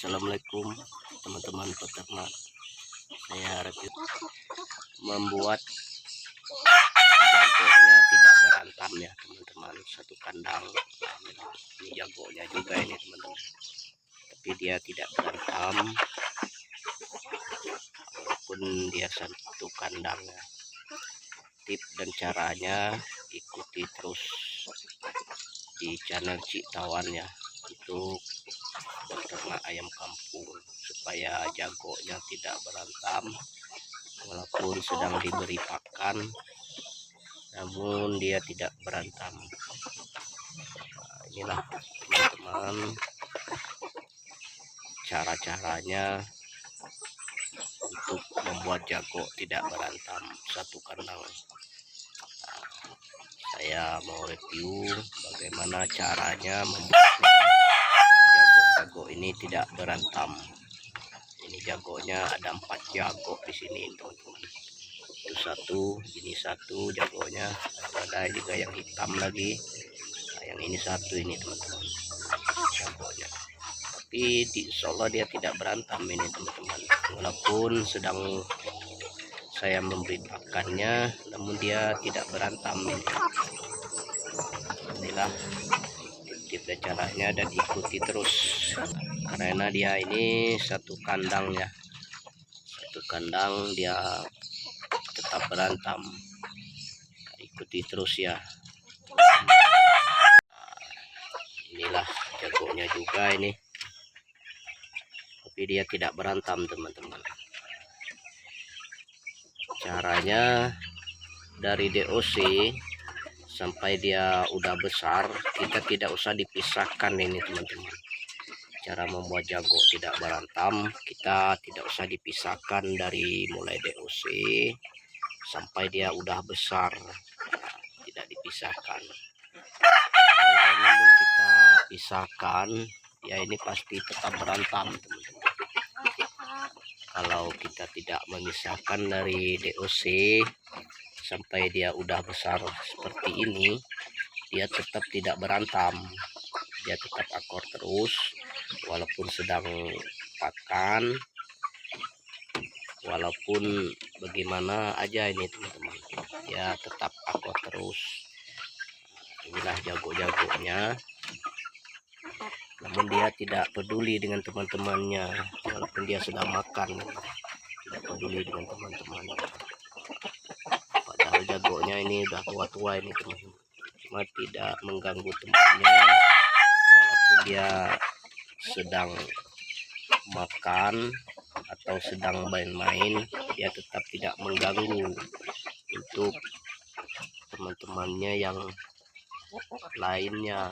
Assalamualaikum teman-teman peternak. Saya review membuat jagonya tidak berantam ya teman-teman, satu kandang. Ini jagonya juga ini teman-teman, tapi dia tidak berantam walaupun dia satu kandang ya. Tip dan caranya ikuti terus di channel Cik Tawan ya, untuk beternak ayam kampung supaya jagonya tidak berantam walaupun sedang diberi pakan, namun dia tidak berantam. Nah, inilah teman-teman cara-caranya untuk membuat jago tidak berantam satu kandang. Nah, saya mau review bagaimana caranya membuat jago ini tidak berantam. Ini jagonya ada 4 jago di sini teman-teman. Itu satu, ini satu jagonya, ada juga yang hitam lagi. Nah, yang ini satu ini teman-teman jagonya. Tapi insya Allah dia tidak berantam ini teman-teman. Walaupun sedang saya memberi pakannya, namun dia tidak berantam ini. Inilah tip dan caranya, dan ikuti terus karena dia ini satu kandang ya, satu kandang dia tetap berantam. Ikuti terus ya. Inilah jagonya juga ini, tapi dia tidak berantam teman-teman. Caranya dari DOC sampai dia udah besar, kita tidak usah dipisahkan ini teman-teman. Cara membuat jago tidak berantam, kita tidak usah dipisahkan dari mulai DOC sampai dia udah besar, tidak dipisahkan. Kalau namun kita pisahkan, ya ini pasti tetap berantam teman-teman. Kalau kita tidak memisahkan dari DOC sampai dia udah besar seperti ini, dia tetap tidak berantam, dia tetap akor terus walaupun sedang pakan, walaupun bagaimana aja ini teman-teman, dia tetap akor terus. Inilah jago-jagonya, namun dia tidak peduli dengan teman-temannya walaupun dia sedang makan, tidak peduli dengan teman-temannya. Padahal jagonya ini udah tua-tua ini teman-teman, cuma tidak mengganggu temannya walaupun dia sedang makan atau sedang main-main, dia tetap tidak mengganggu untuk teman-temannya yang lainnya.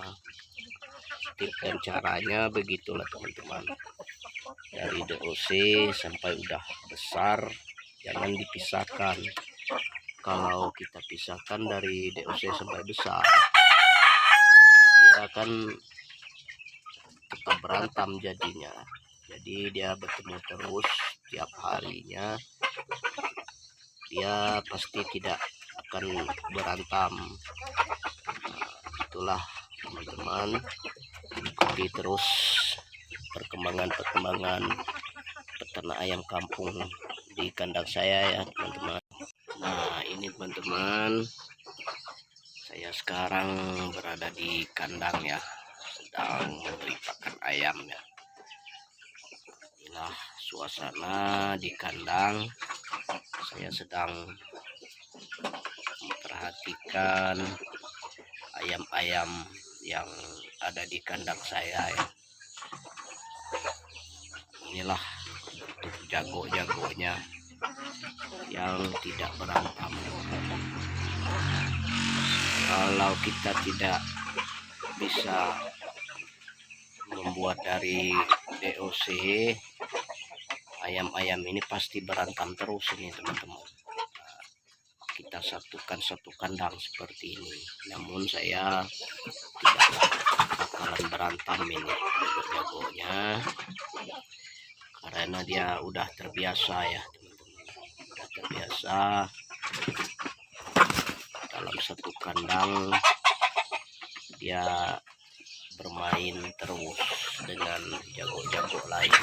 Tip dan caranya begitulah teman-teman, dari DOC sampai udah besar jangan dipisahkan. Kalau kita pisahkan dari DOC sampai besar, dia akan tetap berantam jadinya. Jadi dia bertemu terus tiap harinya, dia pasti tidak akan berantam. Nah, itulah teman-teman, ikuti terus perkembangan peternak ayam kampung di kandang saya ya teman-teman. Nah ini teman-teman, saya sekarang berada di kandang ya, sedang memberi pakan ayam ya. Inilah suasana di kandang, saya sedang memperhatikan ayam-ayam yang ada di kandang saya ya. Inilah untuk jago-jagonya yang tidak berantam. Kalau kita tidak bisa membuat dari DOC, ayam-ayam ini pasti berantam terus ini teman-teman. Kita satukan satu kandang seperti ini, namun saya tidak bakalan berantam ini jago-jagonya karena dia udah terbiasa ya teman-teman, udah terbiasa dalam satu kandang dia bermain terus dengan jago-jago lain. baik,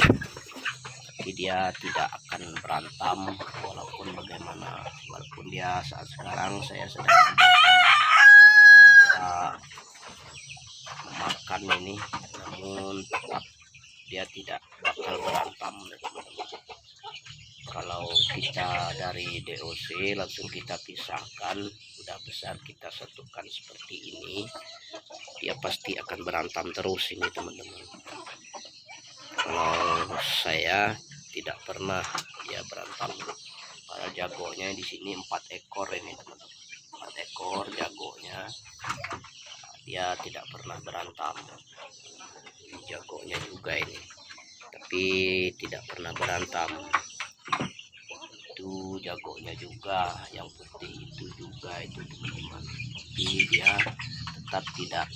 tapi dia tidak akan berantem walaupun bagaimana, walaupun dia saat sekarang saya sedang dia memakan ini, namun tetap dia tidak bakal berantem. Kalau kita dari DOC langsung kita pisahkan, udah besar kita satukan seperti ini, dia pasti akan berantem terus ini teman-teman. Kalau saya tidak pernah dia berantem. Para jagonya di sini 4 ekor ini teman-teman, 4 ekor jagonya, dia tidak pernah berantem. Jagonya juga ini, tapi tidak pernah berantem. Itu jagonya juga, yang putih itu juga itu teman-teman, tapi dia tetap tidak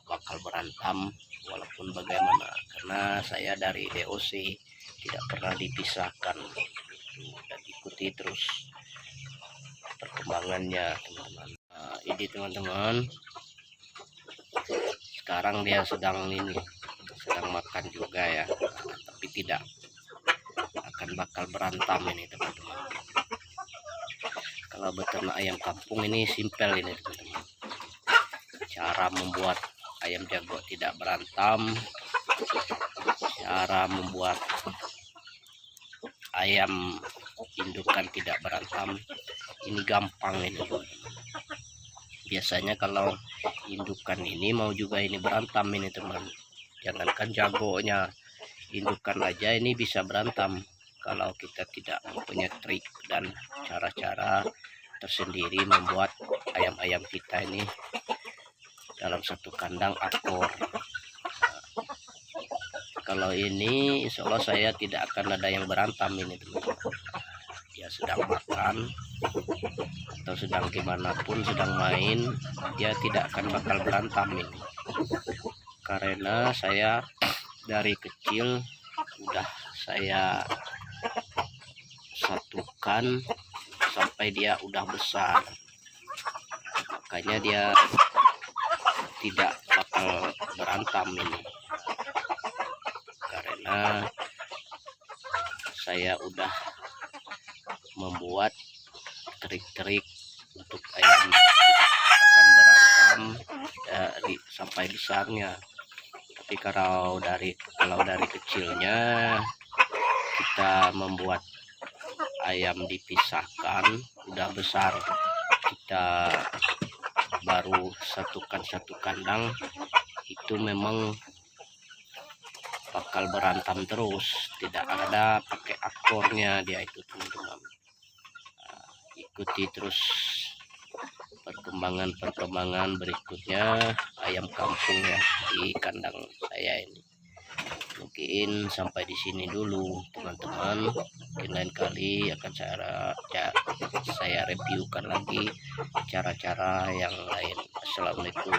bakal berantem walaupun bagaimana, karena saya dari DOC tidak pernah dipisahkan dan ikuti terus perkembangannya teman-teman. Nah, ini teman-teman, sekarang dia sedang makan juga ya, tapi tidak akan bakal berantem ini teman-teman. Kalau beternak ayam kampung ini simpel ini teman-teman, cara membuat ayam jago tidak berantem, cara membuat ayam indukan tidak berantem, ini gampang ini teman-teman. Biasanya kalau indukan ini mau juga ini berantem ini teman, jangankan jagonya, indukan aja ini bisa berantem kalau kita tidak mempunyai trik dan cara-cara tersendiri membuat ayam-ayam kita ini dalam satu kandang akur. Kalau ini insya Allah saya tidak akan ada yang berantem ini teman-teman. Dia sedang makan atau sedang gimana pun, sedang main, dia tidak akan bakal berantem ini, karena saya dari kecil udah saya satukan sampai dia udah besar, makanya dia tidak bakal berantem ini, karena saya udah membuat trik-trik untuk ayam tidak akan berantem dari sampai besarnya. Tapi kalau dari kecilnya kita membuat ayam dipisahkan, udah besar kita baru satukan satu kandang, itu memang bakal berantem terus, tidak ada pakai akornya dia itu teman-teman. Ikuti terus perkembangan berikutnya ayam kampung ya di kandang saya ini. Mungkin sampai di sini dulu teman-teman, mungkin lain kali akan saya reviewkan lagi cara-cara yang lain. Assalamualaikum.